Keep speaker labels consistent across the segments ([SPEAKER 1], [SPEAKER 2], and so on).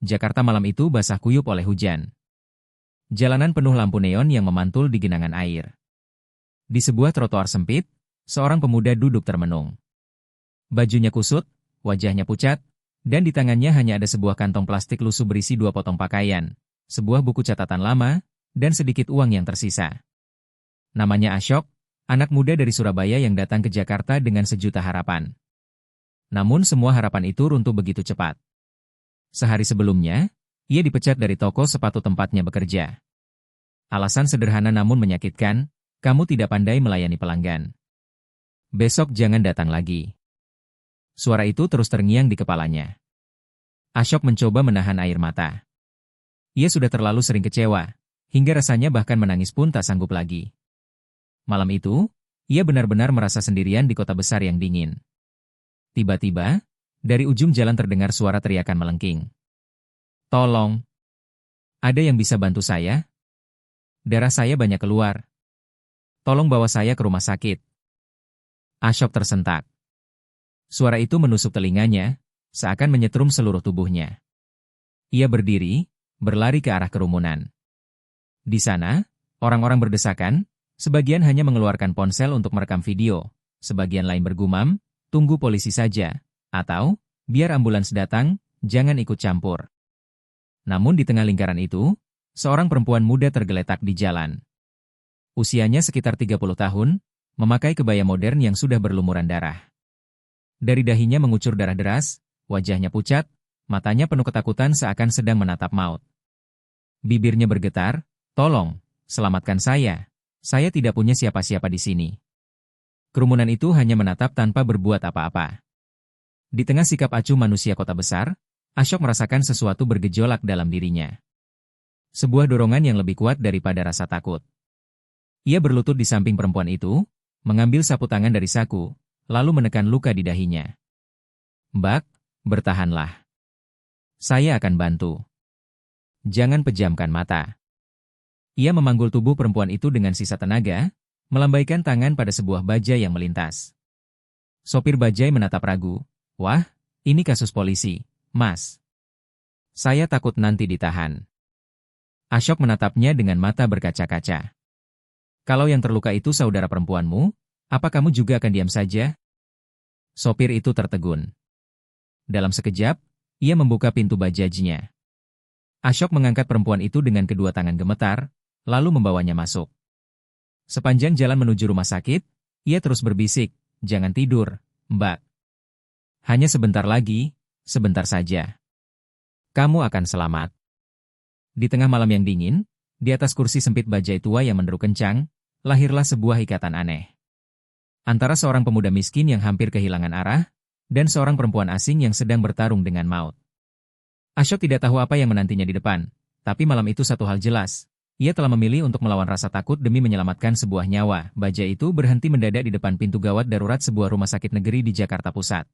[SPEAKER 1] Jakarta malam itu basah kuyup oleh hujan. Jalanan penuh lampu neon yang memantul di genangan air. Di sebuah trotoar sempit, seorang pemuda duduk termenung. Bajunya kusut, wajahnya pucat, dan di tangannya hanya ada sebuah kantong plastik lusuh berisi 2 potong pakaian, sebuah buku catatan lama, dan sedikit uang yang tersisa. Namanya Ashok, anak muda dari Surabaya yang datang ke Jakarta dengan sejuta harapan. Namun semua harapan itu runtuh begitu cepat. Sehari sebelumnya, ia dipecat dari toko sepatu tempatnya bekerja. Alasan sederhana namun menyakitkan, kamu tidak pandai melayani pelanggan. Besok jangan datang lagi. Suara itu terus terngiang di kepalanya. Ashok mencoba menahan air mata. Ia sudah terlalu sering kecewa, hingga rasanya bahkan menangis pun tak sanggup lagi. Malam itu, ia benar-benar merasa sendirian di kota besar yang dingin. Tiba-tiba, dari ujung jalan terdengar suara teriakan melengking. Tolong! Ada yang bisa bantu saya? Darah saya banyak keluar. Tolong bawa saya ke rumah sakit. Ashok tersentak. Suara itu menusuk telinganya, seakan menyetrum seluruh tubuhnya. Ia berdiri, berlari ke arah kerumunan. Di sana, orang-orang berdesakan, sebagian hanya mengeluarkan ponsel untuk merekam video, sebagian lain bergumam, tunggu polisi saja, atau, biar ambulans datang, jangan ikut campur. Namun di tengah lingkaran itu, seorang perempuan muda tergeletak di jalan. Usianya sekitar 30 tahun, memakai kebaya modern yang sudah berlumuran darah. Dari dahinya mengucur darah deras, wajahnya pucat, matanya penuh ketakutan seakan sedang menatap maut. Bibirnya bergetar, tolong, selamatkan saya tidak punya siapa-siapa di sini. Kerumunan itu hanya menatap tanpa berbuat apa-apa. Di tengah sikap acuh manusia kota besar, Ashok merasakan sesuatu bergejolak dalam dirinya. Sebuah dorongan yang lebih kuat daripada rasa takut. Ia berlutut di samping perempuan itu, mengambil sapu tangan dari saku, lalu menekan luka di dahinya. Mbak, bertahanlah. Saya akan bantu. Jangan pejamkan mata. Ia memanggul tubuh perempuan itu dengan sisa tenaga, melambaikan tangan pada sebuah bajai yang melintas. Sopir bajai menatap ragu. Wah, ini kasus polisi, Mas. Saya takut nanti ditahan. Ashok menatapnya dengan mata berkaca-kaca. Kalau yang terluka itu saudara perempuanmu, apa kamu juga akan diam saja? Sopir itu tertegun. Dalam sekejap, ia membuka pintu bajajnya. Ashok mengangkat perempuan itu dengan kedua tangan gemetar, lalu membawanya masuk. Sepanjang jalan menuju rumah sakit, ia terus berbisik, jangan tidur, Mbak. Hanya sebentar lagi, sebentar saja. Kamu akan selamat. Di tengah malam yang dingin, di atas kursi sempit bajai tua yang menderu kencang, lahirlah sebuah ikatan aneh. Antara seorang pemuda miskin yang hampir kehilangan arah, dan seorang perempuan asing yang sedang bertarung dengan maut. Ashok tidak tahu apa yang menantinya di depan, tapi malam itu satu hal jelas. Ia telah memilih untuk melawan rasa takut demi menyelamatkan sebuah nyawa. Bajai itu berhenti mendadak di depan pintu gawat darurat sebuah rumah sakit negeri di Jakarta Pusat.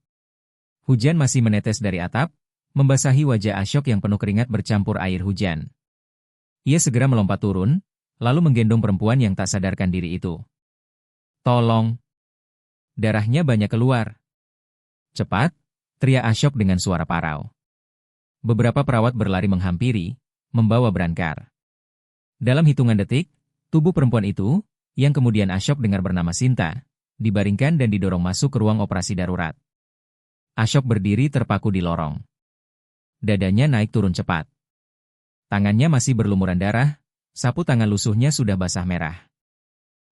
[SPEAKER 1] Hujan masih menetes dari atap, membasahi wajah Ashok yang penuh keringat bercampur air hujan. Ia segera melompat turun, lalu menggendong perempuan yang tak sadarkan diri itu. Tolong! Darahnya banyak keluar. Cepat! Teriak Ashok dengan suara parau. Beberapa perawat berlari menghampiri, membawa berangkar. Dalam hitungan detik, tubuh perempuan itu, yang kemudian Ashok dengar bernama Sinta, dibaringkan dan didorong masuk ke ruang operasi darurat. Ashok berdiri terpaku di lorong. Dadanya naik turun cepat. Tangannya masih berlumuran darah, sapu tangan lusuhnya sudah basah merah.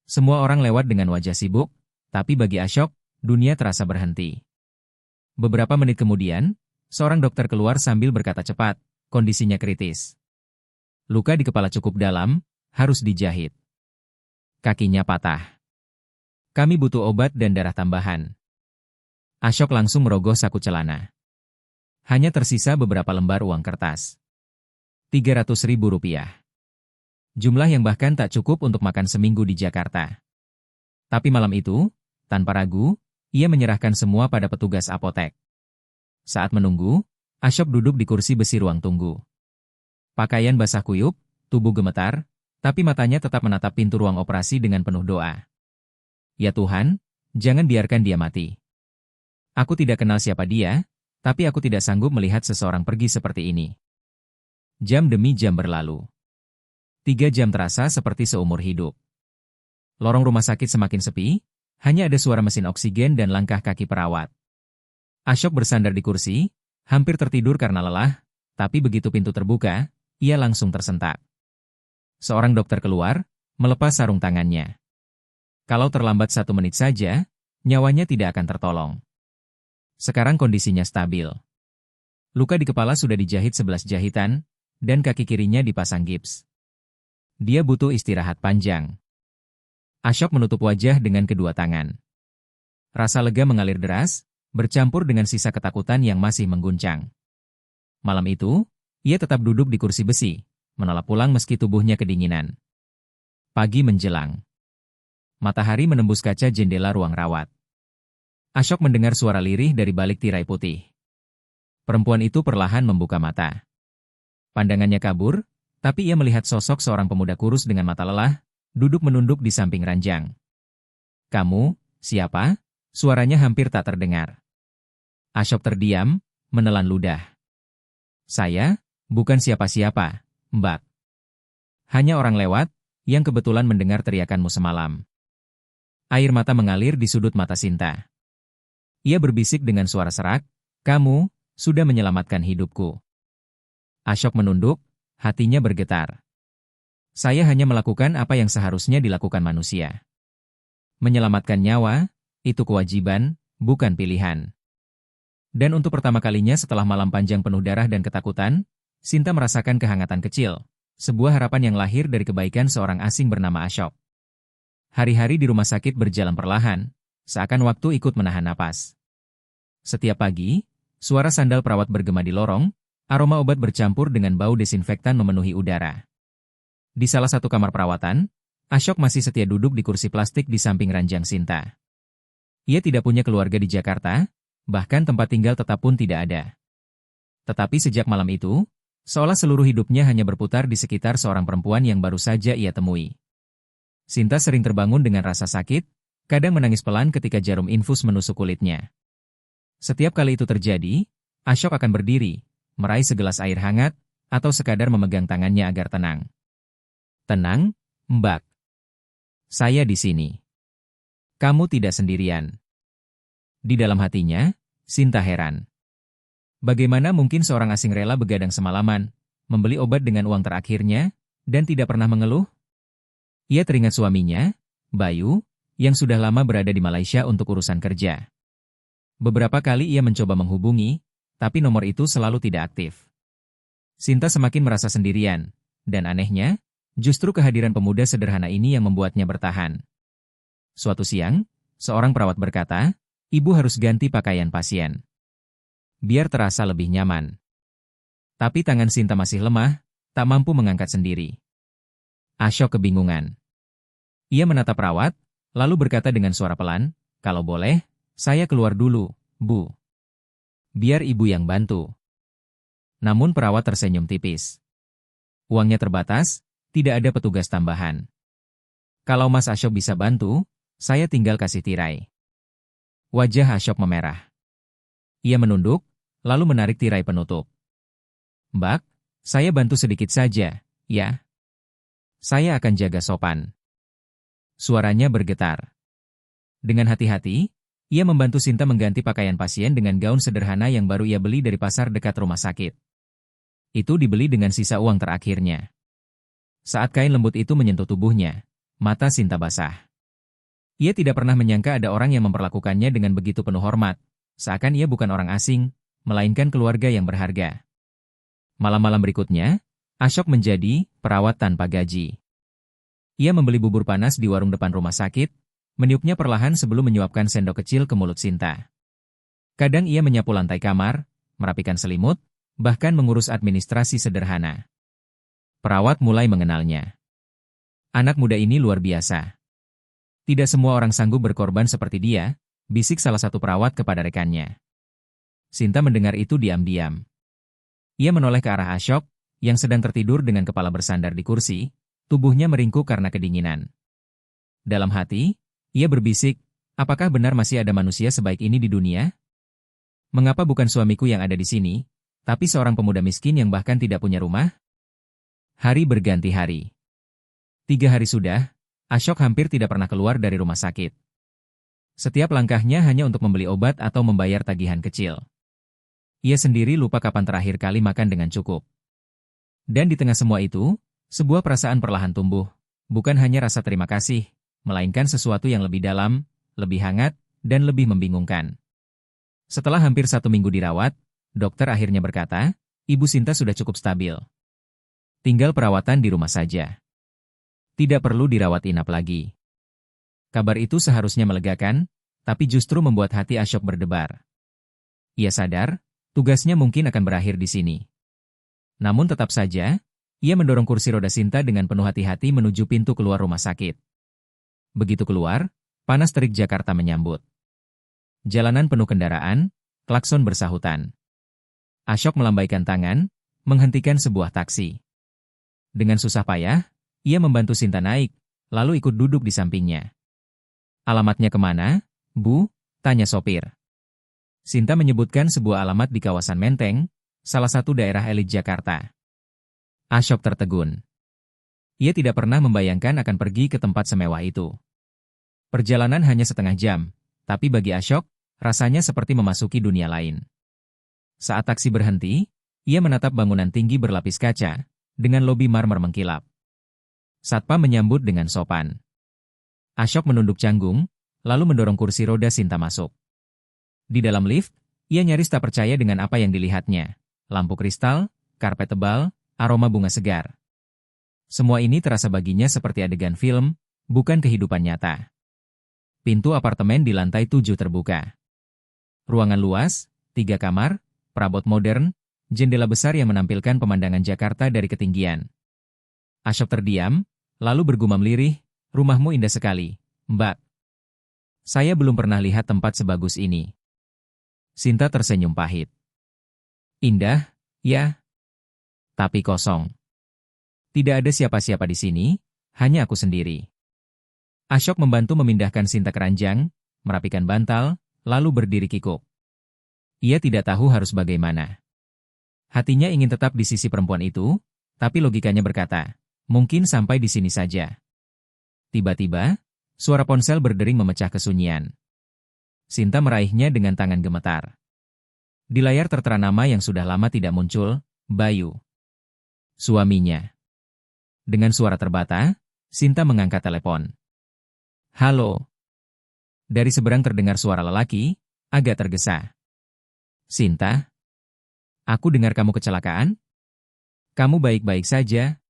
[SPEAKER 1] Semua orang lewat dengan wajah sibuk, tapi bagi Ashok, dunia terasa berhenti. Beberapa menit kemudian, seorang dokter keluar sambil berkata cepat, kondisinya kritis. Luka di kepala cukup dalam, harus dijahit. Kakinya patah. Kami butuh obat dan darah tambahan. Ashok langsung merogoh saku celana. Hanya tersisa beberapa lembar uang kertas. 300.000 rupiah. Jumlah yang bahkan tak cukup untuk makan seminggu di Jakarta. Tapi malam itu, tanpa ragu, ia menyerahkan semua pada petugas apotek. Saat menunggu, Ashok duduk di kursi besi ruang tunggu. Pakaian basah kuyup, tubuh gemetar, tapi matanya tetap menatap pintu ruang operasi dengan penuh doa. Ya Tuhan, jangan biarkan dia mati. Aku tidak kenal siapa dia, tapi aku tidak sanggup melihat seseorang pergi seperti ini. Jam demi jam berlalu. 3 jam terasa seperti seumur hidup. Lorong rumah sakit semakin sepi, hanya ada suara mesin oksigen dan langkah kaki perawat. Ashok bersandar di kursi, hampir tertidur karena lelah, tapi begitu pintu terbuka, ia langsung tersentak. Seorang dokter keluar, melepas sarung tangannya. Kalau terlambat 1 menit saja, nyawanya tidak akan tertolong. Sekarang kondisinya stabil. Luka di kepala sudah dijahit 11 jahitan, dan kaki kirinya dipasang gips. Dia butuh istirahat panjang. Ashok menutup wajah dengan kedua tangan. Rasa lega mengalir deras, bercampur dengan sisa ketakutan yang masih mengguncang. Malam itu, ia tetap duduk di kursi besi, menolak pulang meski tubuhnya kedinginan. Pagi menjelang. Matahari menembus kaca jendela ruang rawat. Ashok mendengar suara lirih dari balik tirai putih. Perempuan itu perlahan membuka mata. Pandangannya kabur, tapi ia melihat sosok seorang pemuda kurus dengan mata lelah, duduk menunduk di samping ranjang. "Kamu, siapa?" Suaranya hampir tak terdengar. Ashok terdiam, menelan ludah. "Saya, bukan siapa-siapa, Mbak. Hanya orang lewat, yang kebetulan mendengar teriakanmu semalam." Air mata mengalir di sudut mata Sinta. Ia berbisik dengan suara serak, "Kamu sudah menyelamatkan hidupku." Ashok menunduk, hatinya bergetar. "Saya hanya melakukan apa yang seharusnya dilakukan manusia. Menyelamatkan nyawa, itu kewajiban, bukan pilihan." Dan untuk pertama kalinya setelah malam panjang penuh darah dan ketakutan, Sinta merasakan kehangatan kecil, sebuah harapan yang lahir dari kebaikan seorang asing bernama Ashok. Hari-hari di rumah sakit berjalan perlahan, seakan waktu ikut menahan napas. Setiap pagi, suara sandal perawat bergema di lorong, aroma obat bercampur dengan bau desinfektan memenuhi udara. Di salah satu kamar perawatan, Ashok masih setia duduk di kursi plastik di samping ranjang Sinta. Ia tidak punya keluarga di Jakarta, bahkan tempat tinggal tetap pun tidak ada. Tetapi sejak malam itu, seolah seluruh hidupnya hanya berputar di sekitar seorang perempuan yang baru saja ia temui. Sinta sering terbangun dengan rasa sakit, kadang menangis pelan ketika jarum infus menusuk kulitnya. Setiap kali itu terjadi, Ashok akan berdiri, meraih segelas air hangat, atau sekadar memegang tangannya agar tenang. "Tenang, Mbak. Saya di sini. Kamu tidak sendirian." Di dalam hatinya, Sinta heran. Bagaimana mungkin seorang asing rela begadang semalaman, membeli obat dengan uang terakhirnya, dan tidak pernah mengeluh? Ia teringat suaminya, Bayu, yang sudah lama berada di Malaysia untuk urusan kerja. Beberapa kali ia mencoba menghubungi, tapi nomor itu selalu tidak aktif. Sinta semakin merasa sendirian, dan anehnya, justru kehadiran pemuda sederhana ini yang membuatnya bertahan. Suatu siang, seorang perawat berkata, "Ibu harus ganti pakaian pasien, biar terasa lebih nyaman." Tapi tangan Sinta masih lemah, tak mampu mengangkat sendiri. Ashok kebingungan. Ia menatap perawat, lalu berkata dengan suara pelan, "Kalau boleh, saya keluar dulu, Bu. Biar ibu yang bantu." Namun perawat tersenyum tipis. "Uangnya terbatas, tidak ada petugas tambahan. Kalau Mas Ashok bisa bantu, saya tinggal kasih tirai." Wajah Ashok memerah. Ia menunduk, lalu menarik tirai penutup. "Mbak, saya bantu sedikit saja, ya. Saya akan jaga sopan." Suaranya bergetar. Dengan hati-hati, ia membantu Sinta mengganti pakaian pasien dengan gaun sederhana yang baru ia beli dari pasar dekat rumah sakit. Itu dibeli dengan sisa uang terakhirnya. Saat kain lembut itu menyentuh tubuhnya, mata Sinta basah. Ia tidak pernah menyangka ada orang yang memperlakukannya dengan begitu penuh hormat, seakan ia bukan orang asing, melainkan keluarga yang berharga. Malam-malam berikutnya, Ashok menjadi perawat tanpa gaji. Ia membeli bubur panas di warung depan rumah sakit, meniupnya perlahan sebelum menyuapkan sendok kecil ke mulut Sinta. Kadang ia menyapu lantai kamar, merapikan selimut, bahkan mengurus administrasi sederhana. Perawat mulai mengenalnya. "Anak muda ini luar biasa. Tidak semua orang sanggup berkorban seperti dia," bisik salah satu perawat kepada rekannya. Sinta mendengar itu diam-diam. Ia menoleh ke arah Ashok, yang sedang tertidur dengan kepala bersandar di kursi, tubuhnya meringkuk karena kedinginan. Dalam hati, ia berbisik, "Apakah benar masih ada manusia sebaik ini di dunia? Mengapa bukan suamiku yang ada di sini, tapi seorang pemuda miskin yang bahkan tidak punya rumah?" Hari berganti hari. 3 hari sudah, Ashok hampir tidak pernah keluar dari rumah sakit. Setiap langkahnya hanya untuk membeli obat atau membayar tagihan kecil. Ia sendiri lupa kapan terakhir kali makan dengan cukup. Dan di tengah semua itu, sebuah perasaan perlahan tumbuh. Bukan hanya rasa terima kasih, melainkan sesuatu yang lebih dalam, lebih hangat, dan lebih membingungkan. Setelah hampir 1 minggu dirawat, dokter akhirnya berkata, Ibu Sinta sudah cukup stabil. Tinggal perawatan di rumah saja. Tidak perlu dirawat inap lagi. Kabar itu seharusnya melegakan, tapi justru membuat hati Ashok berdebar. Ia sadar, tugasnya mungkin akan berakhir di sini. Namun tetap saja, ia mendorong kursi roda Sinta dengan penuh hati-hati menuju pintu keluar rumah sakit. Begitu keluar, panas terik Jakarta menyambut. Jalanan penuh kendaraan, klakson bersahutan. Ashok melambaikan tangan, menghentikan sebuah taksi. Dengan susah payah, ia membantu Sinta naik, lalu ikut duduk di sampingnya. Alamatnya kemana, Bu? Tanya sopir. Sinta menyebutkan sebuah alamat di kawasan Menteng, salah satu daerah elit Jakarta. Ashok tertegun. Ia tidak pernah membayangkan akan pergi ke tempat semewah itu. Perjalanan hanya setengah jam, tapi bagi Ashok, rasanya seperti memasuki dunia lain. Saat taksi berhenti, ia menatap bangunan tinggi berlapis kaca, dengan lobi marmer mengkilap. Satpam menyambut dengan sopan. Ashok menunduk canggung, lalu mendorong kursi roda Sinta masuk. Di dalam lift, ia nyaris tak percaya dengan apa yang dilihatnya. Lampu kristal, karpet tebal, aroma bunga segar. Semua ini terasa baginya seperti adegan film, bukan kehidupan nyata. Pintu apartemen di lantai 7 terbuka. Ruangan luas, 3 kamar, perabot modern, jendela besar yang menampilkan pemandangan Jakarta dari ketinggian. Ashok terdiam, lalu bergumam lirih, rumahmu indah sekali, Mbak. Saya belum pernah lihat tempat sebagus ini. Sinta tersenyum pahit. Indah, ya. Tapi kosong. Tidak ada siapa-siapa di sini, hanya aku sendiri. Ashok membantu memindahkan Sinta ke ranjang, merapikan bantal, lalu berdiri kikuk. Ia tidak tahu harus bagaimana. Hatinya ingin tetap di sisi perempuan itu, tapi logikanya berkata, mungkin sampai di sini saja. Tiba-tiba, suara ponsel berdering memecah kesunyian. Sinta meraihnya dengan tangan gemetar. Di layar tertera nama yang sudah lama tidak muncul, Bayu. Suaminya. Dengan suara terbata, Sinta mengangkat telepon. Halo. Dari seberang terdengar suara lelaki, agak tergesa. Sinta? Aku dengar kamu kecelakaan? Kamu baik-baik saja?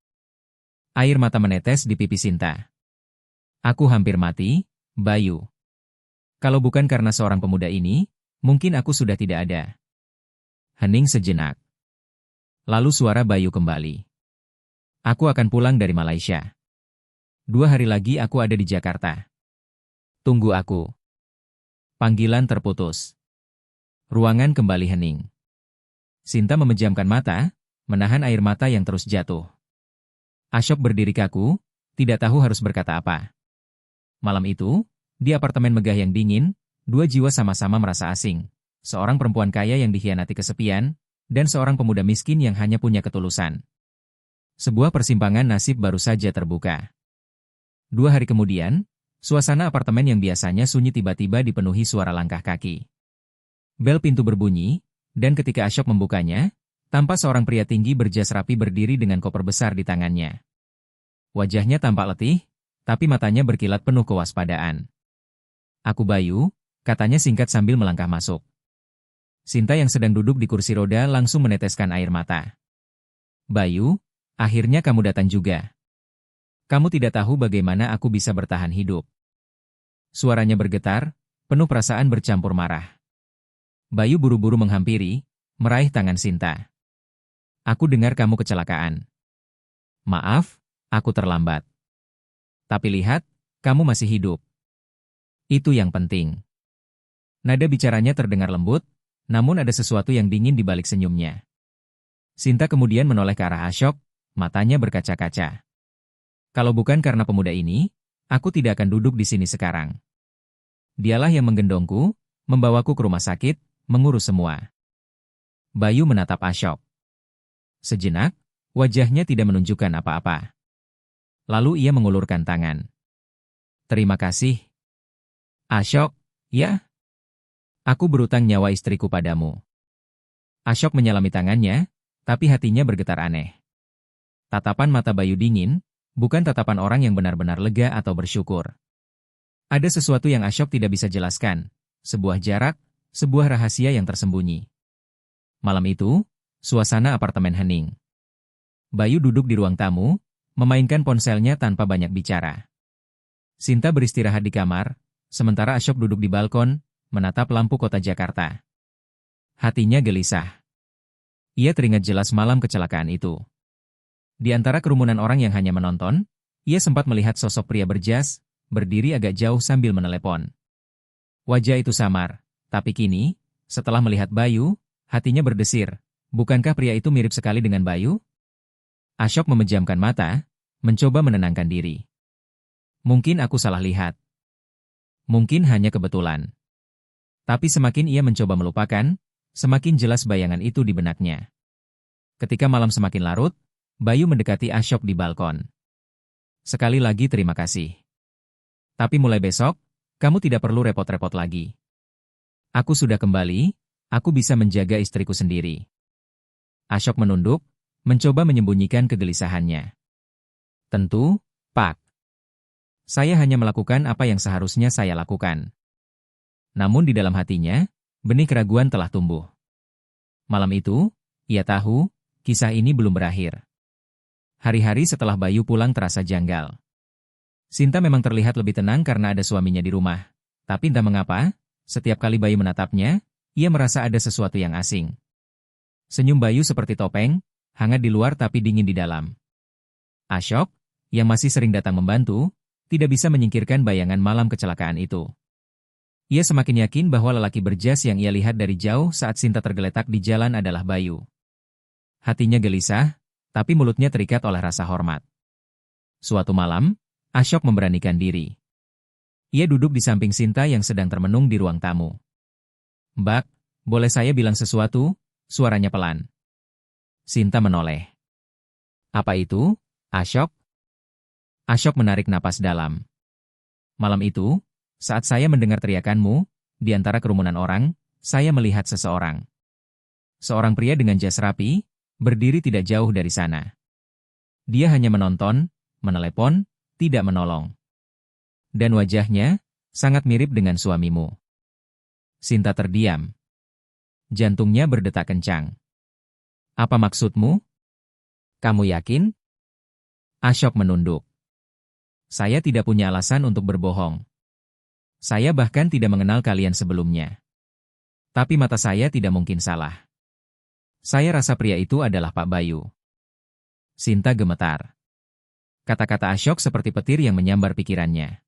[SPEAKER 1] Air mata menetes di pipi Sinta. Aku hampir mati, Bayu. Kalau bukan karena seorang pemuda ini, mungkin aku sudah tidak ada. Hening sejenak. Lalu suara Bayu kembali. Aku akan pulang dari Malaysia. 2 hari lagi aku ada di Jakarta. Tunggu aku. Panggilan terputus. Ruangan kembali hening. Sinta memejamkan mata, menahan air mata yang terus jatuh. Ashok berdiri kaku, tidak tahu harus berkata apa. Malam itu, di apartemen megah yang dingin, 2 jiwa sama-sama merasa asing. Seorang perempuan kaya yang dikhianati kesepian, dan seorang pemuda miskin yang hanya punya ketulusan. Sebuah persimpangan nasib baru saja terbuka. 2 hari kemudian, suasana apartemen yang biasanya sunyi tiba-tiba dipenuhi suara langkah kaki. Bel pintu berbunyi, dan ketika Ashok membukanya, tampak seorang pria tinggi berjas rapi berdiri dengan koper besar di tangannya. Wajahnya tampak letih, tapi matanya berkilat penuh kewaspadaan. Aku Bayu, katanya singkat sambil melangkah masuk. Sinta yang sedang duduk di kursi roda langsung meneteskan air mata. Bayu, akhirnya kamu datang juga. Kamu tidak tahu bagaimana aku bisa bertahan hidup. Suaranya bergetar, penuh perasaan bercampur marah. Bayu buru-buru menghampiri, meraih tangan Sinta. Aku dengar kamu kecelakaan. Maaf, aku terlambat. Tapi lihat, kamu masih hidup. Itu yang penting. Nada bicaranya terdengar lembut, namun ada sesuatu yang dingin di balik senyumnya. Sinta kemudian menoleh ke arah Ashok, matanya berkaca-kaca. Kalau bukan karena pemuda ini, aku tidak akan duduk di sini sekarang. Dialah yang menggendongku, membawaku ke rumah sakit, mengurus semua. Bayu menatap Ashok. Sejenak, Wajahnya tidak menunjukkan apa-apa. Lalu ia mengulurkan tangan. Terima kasih. Ashok, ya? Aku berutang nyawa istriku padamu. Ashok menyalami tangannya, tapi hatinya bergetar aneh. Tatapan mata Bayu dingin, bukan tatapan orang yang benar-benar lega atau bersyukur. Ada sesuatu yang Ashok tidak bisa jelaskan, sebuah jarak, sebuah rahasia yang tersembunyi. Malam itu, suasana apartemen hening. Bayu duduk di ruang tamu, memainkan ponselnya tanpa banyak bicara. Sinta beristirahat di kamar, sementara Ashok duduk di balkon, menatap lampu kota Jakarta. Hatinya gelisah. Ia teringat jelas malam kecelakaan itu. Di antara kerumunan orang yang hanya menonton, ia sempat melihat sosok pria berjas, berdiri agak jauh sambil menelepon. Wajah itu samar, tapi kini, setelah melihat Bayu, hatinya berdesir. Bukankah pria itu mirip sekali dengan Bayu? Ashok memejamkan mata, mencoba menenangkan diri. Mungkin aku salah lihat. Mungkin hanya kebetulan. Tapi semakin ia mencoba melupakan, semakin jelas bayangan itu di benaknya. Ketika malam semakin larut, Bayu mendekati Ashok di balkon. Sekali lagi terima kasih. Tapi mulai besok, kamu tidak perlu repot-repot lagi. Aku sudah kembali, aku bisa menjaga istriku sendiri. Ashok menunduk, mencoba menyembunyikan kegelisahannya. Tentu, Pak. Saya hanya melakukan apa yang seharusnya saya lakukan. Namun di dalam hatinya, benih keraguan telah tumbuh. Malam itu, ia tahu, kisah ini belum berakhir. Hari-hari setelah Bayu pulang terasa janggal. Sinta memang terlihat lebih tenang karena ada suaminya di rumah. Tapi entah mengapa, setiap kali Bayu menatapnya, ia merasa ada sesuatu yang asing. Senyum Bayu seperti topeng, hangat di luar tapi dingin di dalam. Ashok, yang masih sering datang membantu, tidak bisa menyingkirkan bayangan malam kecelakaan itu. Ia semakin yakin bahwa lelaki berjas yang ia lihat dari jauh saat Sinta tergeletak di jalan adalah Bayu. Hatinya gelisah, tapi mulutnya terikat oleh rasa hormat. Suatu malam, Ashok memberanikan diri. Ia duduk di samping Sinta yang sedang termenung di ruang tamu. Mbak, boleh saya bilang sesuatu? Suaranya pelan. Sinta menoleh. Apa itu, Ashok? Ashok menarik napas dalam. Malam itu, saat saya mendengar teriakanmu, di antara kerumunan orang, saya melihat seseorang. Seorang pria dengan jas rapi, berdiri tidak jauh dari sana. Dia hanya menonton, menelepon, tidak menolong. Dan wajahnya, sangat mirip dengan suamimu. Sinta terdiam. Jantungnya berdetak kencang. Apa maksudmu? Kamu yakin? Ashok menunduk. Saya tidak punya alasan untuk berbohong. Saya bahkan tidak mengenal kalian sebelumnya. Tapi mata saya tidak mungkin salah. Saya rasa pria itu adalah Pak Bayu. Sinta gemetar. Kata-kata Ashok seperti petir yang menyambar pikirannya.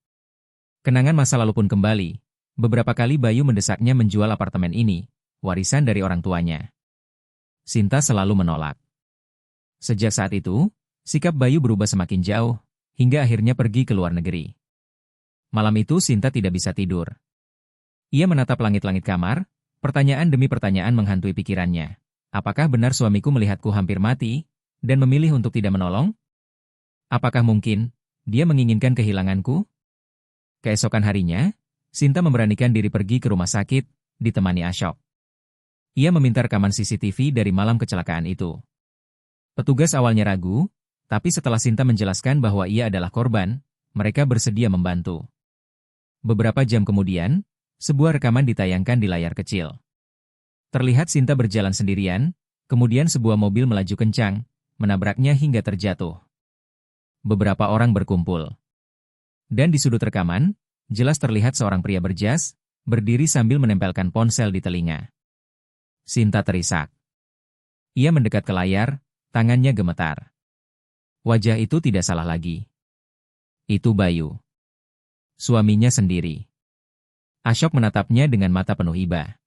[SPEAKER 1] Kenangan masa lalu pun kembali. Beberapa kali Bayu mendesaknya menjual apartemen ini, warisan dari orang tuanya. Sinta selalu menolak. Sejak saat itu, sikap Bayu berubah semakin jauh, hingga akhirnya pergi ke luar negeri. Malam itu Sinta tidak bisa tidur. Ia menatap langit-langit kamar, pertanyaan demi pertanyaan menghantui pikirannya. Apakah benar suamiku melihatku hampir mati, dan memilih untuk tidak menolong? Apakah mungkin, dia menginginkan kehilanganku? Keesokan harinya, Sinta memberanikan diri pergi ke rumah sakit, ditemani Ashok. Ia meminta rekaman CCTV dari malam kecelakaan itu. Petugas awalnya ragu, tapi setelah Sinta menjelaskan bahwa ia adalah korban, mereka bersedia membantu. Beberapa jam kemudian, sebuah rekaman ditayangkan di layar kecil. Terlihat Sinta berjalan sendirian, kemudian sebuah mobil melaju kencang, menabraknya hingga terjatuh. Beberapa orang berkumpul. Dan di sudut rekaman, jelas terlihat seorang pria berjas, berdiri sambil menempelkan ponsel di telinga. Sinta terisak. Ia mendekat ke layar, tangannya gemetar. Wajah itu tidak salah lagi. Itu Bayu. Suaminya sendiri. Ashok menatapnya dengan mata penuh iba.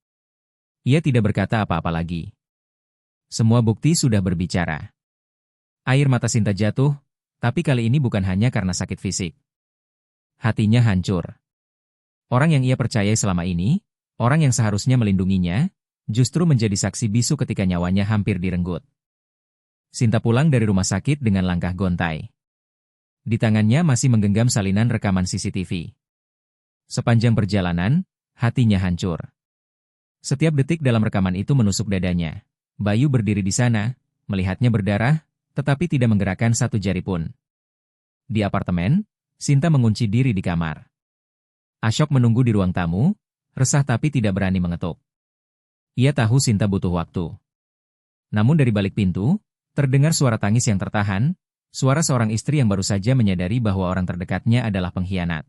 [SPEAKER 1] Ia tidak berkata apa-apa lagi. Semua bukti sudah berbicara. Air mata Sinta jatuh, tapi kali ini bukan hanya karena sakit fisik. Hatinya hancur. Orang yang ia percayai selama ini, orang yang seharusnya melindunginya, justru menjadi saksi bisu ketika nyawanya hampir direnggut. Sinta pulang dari rumah sakit dengan langkah gontai. Di tangannya masih menggenggam salinan rekaman CCTV. Sepanjang perjalanan, hatinya hancur. Setiap detik dalam rekaman itu menusuk dadanya. Bayu berdiri di sana, melihatnya berdarah, tetapi tidak menggerakkan satu jari pun. Di apartemen, Sinta mengunci diri di kamar. Ashok menunggu di ruang tamu, resah tapi tidak berani mengetuk. Ia tahu Sinta butuh waktu. Namun dari balik pintu, terdengar suara tangis yang tertahan, suara seorang istri yang baru saja menyadari bahwa orang terdekatnya adalah pengkhianat.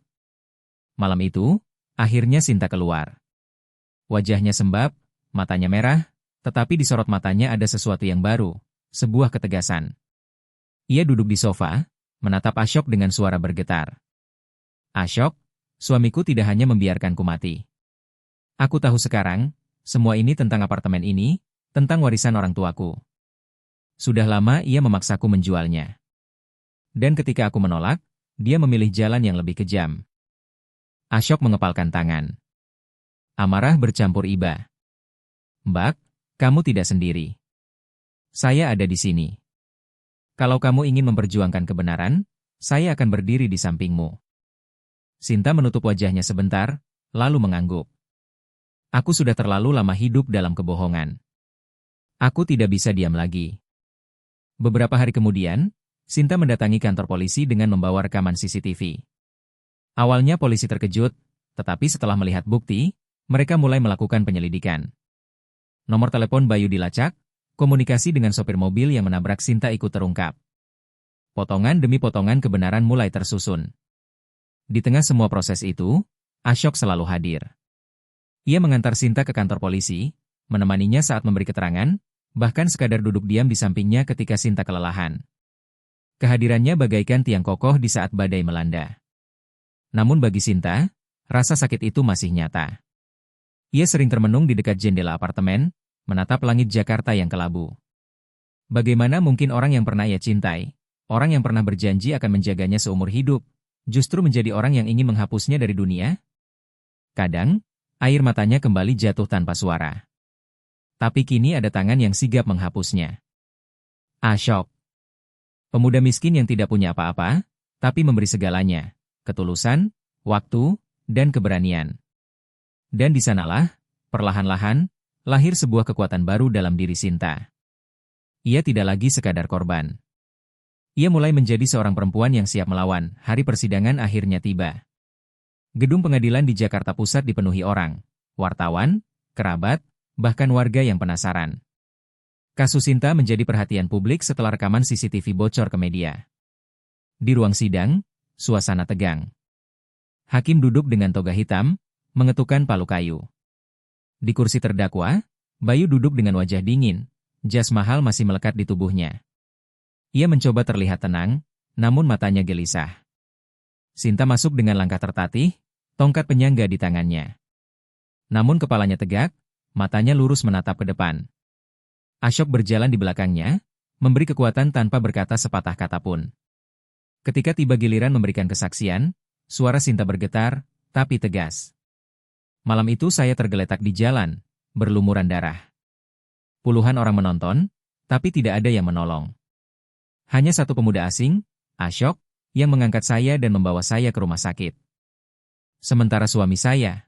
[SPEAKER 1] Malam itu, akhirnya Sinta keluar. Wajahnya sembab, matanya merah, tetapi di sorot matanya ada sesuatu yang baru, sebuah ketegasan. Ia duduk di sofa, menatap Ashok dengan suara bergetar. Ashok, suamiku tidak hanya membiarkanku mati. Aku tahu sekarang, semua ini tentang apartemen ini, tentang warisan orang tuaku. Sudah lama ia memaksaku menjualnya. Dan ketika aku menolak, dia memilih jalan yang lebih kejam. Ashok mengepalkan tangan. Amarah bercampur iba. Mbak, kamu tidak sendiri. Saya ada di sini. Kalau kamu ingin memperjuangkan kebenaran, saya akan berdiri di sampingmu. Sinta menutup wajahnya sebentar, lalu mengangguk. Aku sudah terlalu lama hidup dalam kebohongan. Aku tidak bisa diam lagi. Beberapa hari kemudian, Sinta mendatangi kantor polisi dengan membawa rekaman CCTV. Awalnya polisi terkejut, tetapi setelah melihat bukti, mereka mulai melakukan penyelidikan. Nomor telepon Bayu dilacak, komunikasi dengan sopir mobil yang menabrak Sinta ikut terungkap. Potongan demi potongan kebenaran mulai tersusun. Di tengah semua proses itu, Ashok selalu hadir. Ia mengantar Sinta ke kantor polisi, menemaninya saat memberi keterangan, bahkan sekadar duduk diam di sampingnya ketika Sinta kelelahan. Kehadirannya bagaikan tiang kokoh di saat badai melanda. Namun bagi Sinta, rasa sakit itu masih nyata. Ia sering termenung di dekat jendela apartemen, menatap langit Jakarta yang kelabu. Bagaimana mungkin orang yang pernah ia cintai, orang yang pernah berjanji akan menjaganya seumur hidup, justru menjadi orang yang ingin menghapusnya dari dunia? Kadang, air matanya kembali jatuh tanpa suara. Tapi kini ada tangan yang sigap menghapusnya. Ashok. Pemuda miskin yang tidak punya apa-apa, tapi memberi segalanya, ketulusan, waktu, dan keberanian. Dan di sanalah, perlahan-lahan, lahir sebuah kekuatan baru dalam diri Sinta. Ia tidak lagi sekadar korban. Ia mulai menjadi seorang perempuan yang siap melawan. Hari persidangan akhirnya tiba. Gedung pengadilan di Jakarta Pusat dipenuhi orang, wartawan, kerabat, bahkan warga yang penasaran. Kasus Sinta menjadi perhatian publik setelah rekaman CCTV bocor ke media. Di ruang sidang, suasana tegang. Hakim duduk dengan toga hitam, mengetukkan palu kayu. Di kursi terdakwa, Bayu duduk dengan wajah dingin, jas mahal masih melekat di tubuhnya. Ia mencoba terlihat tenang, namun matanya gelisah. Sinta masuk dengan langkah tertatih, tongkat penyangga di tangannya. Namun kepalanya tegak, matanya lurus menatap ke depan. Ashok berjalan di belakangnya, memberi kekuatan tanpa berkata sepatah kata pun. Ketika tiba giliran memberikan kesaksian, suara Sinta bergetar, tapi tegas. Malam itu saya tergeletak di jalan, berlumuran darah. Puluhan orang menonton, tapi tidak ada yang menolong. Hanya satu pemuda asing, Ashok, yang mengangkat saya dan membawa saya ke rumah sakit. Sementara suami saya,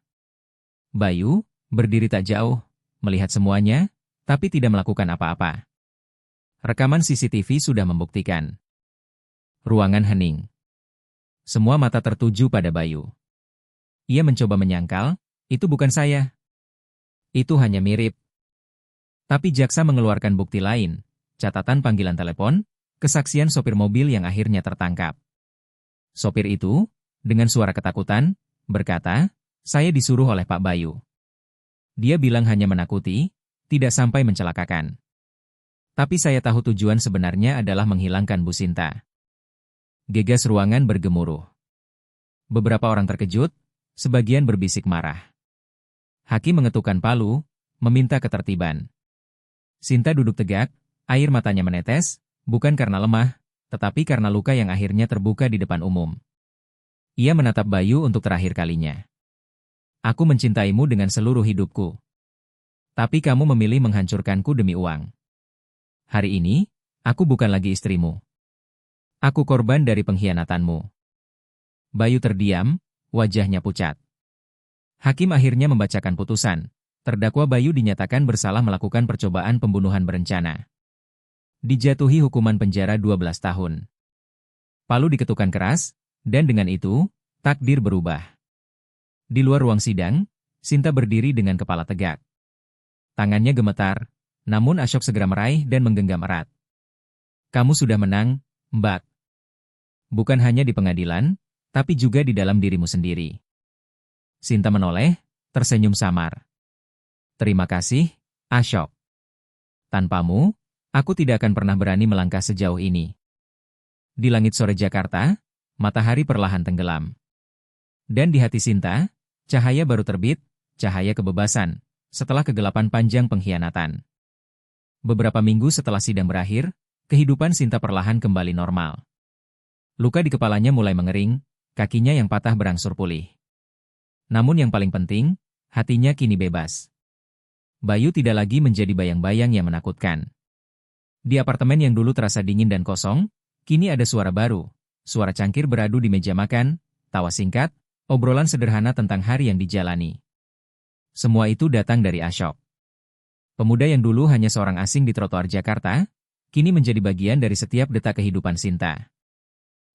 [SPEAKER 1] Bayu, berdiri tak jauh, melihat semuanya, tapi tidak melakukan apa-apa. Rekaman CCTV sudah membuktikan. Ruangan hening. Semua mata tertuju pada Bayu. Ia mencoba menyangkal, itu bukan saya. Itu hanya mirip. Tapi jaksa mengeluarkan bukti lain, catatan panggilan telepon, kesaksian sopir mobil yang akhirnya tertangkap. Sopir itu, dengan suara ketakutan, berkata, saya disuruh oleh Pak Bayu. Dia bilang hanya menakuti, tidak sampai mencelakakan. Tapi saya tahu tujuan sebenarnya adalah menghilangkan Bu Sinta. Gegas ruangan bergemuruh. Beberapa orang terkejut, sebagian berbisik marah. Hakim mengetukkan palu, meminta ketertiban. Sinta duduk tegak, air matanya menetes, bukan karena lemah, tetapi karena luka yang akhirnya terbuka di depan umum. Ia menatap Bayu untuk terakhir kalinya. Aku mencintaimu dengan seluruh hidupku. Tapi kamu memilih menghancurkanku demi uang. Hari ini, Aku bukan lagi istrimu. Aku korban dari pengkhianatanmu. Bayu terdiam, wajahnya pucat. Hakim akhirnya membacakan putusan. Terdakwa Bayu dinyatakan bersalah melakukan percobaan pembunuhan berencana. Dijatuhi hukuman penjara 12 tahun. Palu diketukkan keras, dan dengan itu, takdir berubah. Di luar ruang sidang, Sinta berdiri dengan kepala tegak. Tangannya gemetar, namun Ashok segera meraih dan menggenggam erat. Kamu sudah menang, Mbak. Bukan hanya di pengadilan, tapi juga di dalam dirimu sendiri. Sinta menoleh, tersenyum samar. Terima kasih, Ashok. Tanpamu, aku tidak akan pernah berani melangkah sejauh ini. Di langit sore Jakarta, matahari perlahan tenggelam. Dan di hati Sinta, cahaya baru terbit, cahaya kebebasan, setelah kegelapan panjang pengkhianatan. Beberapa minggu setelah sidang berakhir, kehidupan Sinta perlahan kembali normal. Luka di kepalanya mulai mengering, kakinya yang patah berangsur pulih. Namun yang paling penting, hatinya kini bebas. Bayu tidak lagi menjadi bayang-bayang yang menakutkan. Di apartemen yang dulu terasa dingin dan kosong, kini ada suara baru, suara cangkir beradu di meja makan, tawa singkat, obrolan sederhana tentang hari yang dijalani. Semua itu datang dari Ashok. Pemuda yang dulu hanya seorang asing di trotoar Jakarta, kini menjadi bagian dari setiap detak kehidupan Sinta.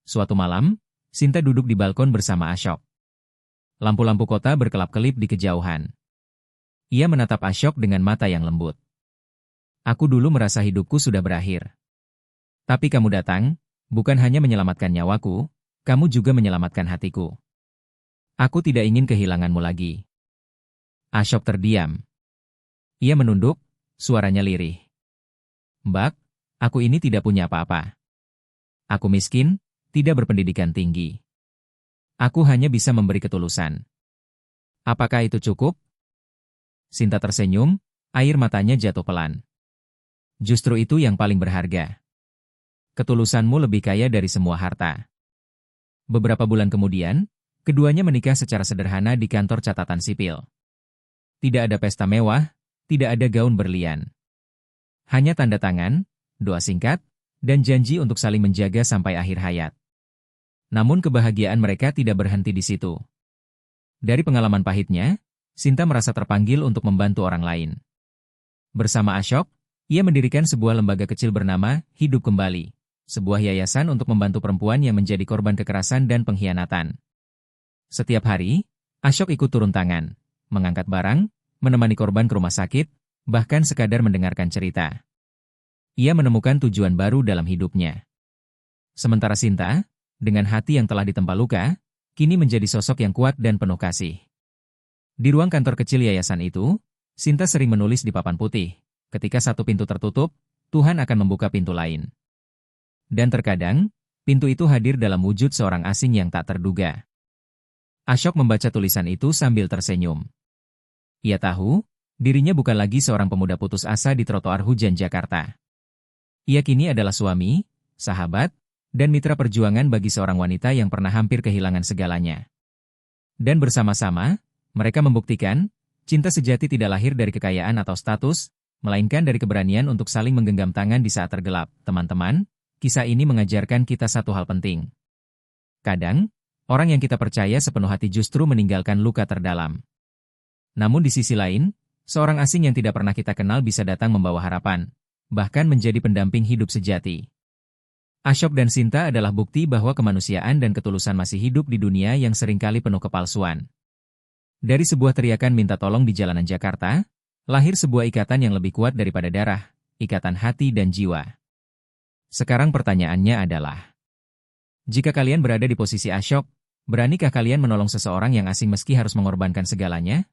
[SPEAKER 1] Suatu malam, Sinta duduk di balkon bersama Ashok. Lampu-lampu kota berkelap-kelip di kejauhan. Ia menatap Ashok dengan mata yang lembut. Aku dulu merasa hidupku sudah berakhir. Tapi kamu datang, bukan hanya menyelamatkan nyawaku, kamu juga menyelamatkan hatiku. Aku tidak ingin kehilanganmu lagi. Ashok terdiam. Ia menunduk, suaranya lirih. Mbak, aku ini tidak punya apa-apa. Aku miskin, tidak berpendidikan tinggi. Aku hanya bisa memberi ketulusan. Apakah itu cukup? Sinta tersenyum, air matanya jatuh pelan. Justru itu yang paling berharga. Ketulusanmu lebih kaya dari semua harta. Beberapa bulan kemudian, keduanya menikah secara sederhana di kantor catatan sipil. Tidak ada pesta mewah, tidak ada gaun berlian. Hanya tanda tangan, doa singkat, dan janji untuk saling menjaga sampai akhir hayat. Namun kebahagiaan mereka tidak berhenti di situ. Dari pengalaman pahitnya, Sinta merasa terpanggil untuk membantu orang lain. Bersama Ashok, ia mendirikan sebuah lembaga kecil bernama Hidup Kembali, sebuah yayasan untuk membantu perempuan yang menjadi korban kekerasan dan pengkhianatan. Setiap hari, Ashok ikut turun tangan, mengangkat barang, menemani korban ke rumah sakit, bahkan sekadar mendengarkan cerita. Ia menemukan tujuan baru dalam hidupnya. Sementara Sinta, dengan hati yang telah ditempa luka, kini menjadi sosok yang kuat dan penuh kasih. Di ruang kantor kecil yayasan itu, Sinta sering menulis di papan putih, ketika satu pintu tertutup, Tuhan akan membuka pintu lain. Dan terkadang, pintu itu hadir dalam wujud seorang asing yang tak terduga. Ashok membaca tulisan itu sambil tersenyum. Ia tahu, dirinya bukan lagi seorang pemuda putus asa di trotoar hujan Jakarta. Ia kini adalah suami, sahabat, dan mitra perjuangan bagi seorang wanita yang pernah hampir kehilangan segalanya. Dan bersama-sama, mereka membuktikan, cinta sejati tidak lahir dari kekayaan atau status, melainkan dari keberanian untuk saling menggenggam tangan di saat tergelap. Teman-teman, kisah ini mengajarkan kita satu hal penting. Kadang, orang yang kita percaya sepenuh hati justru meninggalkan luka terdalam. Namun di sisi lain, seorang asing yang tidak pernah kita kenal bisa datang membawa harapan, bahkan menjadi pendamping hidup sejati. Ashok dan Sinta adalah bukti bahwa kemanusiaan dan ketulusan masih hidup di dunia yang seringkali penuh kepalsuan. Dari sebuah teriakan minta tolong di jalanan Jakarta, lahir sebuah ikatan yang lebih kuat daripada darah, ikatan hati dan jiwa. Sekarang pertanyaannya adalah, jika kalian berada di posisi Ashok, beranikah kalian menolong seseorang yang asing meski harus mengorbankan segalanya?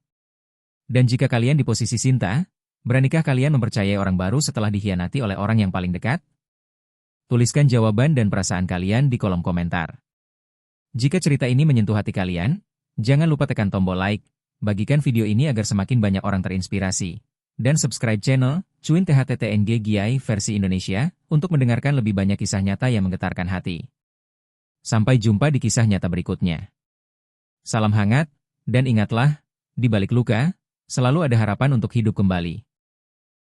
[SPEAKER 1] Dan jika kalian di posisi Sinta, beranikah kalian mempercayai orang baru setelah dikhianati oleh orang yang paling dekat? Tuliskan jawaban dan perasaan kalian di kolom komentar. Jika cerita ini menyentuh hati kalian, jangan lupa tekan tombol like, bagikan video ini agar semakin banyak orang terinspirasi, dan subscribe channel Cuin THTTNG Giai versi Indonesia untuk mendengarkan lebih banyak kisah nyata yang menggetarkan hati. Sampai jumpa di kisah nyata berikutnya. Salam hangat, dan ingatlah, di balik luka, selalu ada harapan untuk hidup kembali.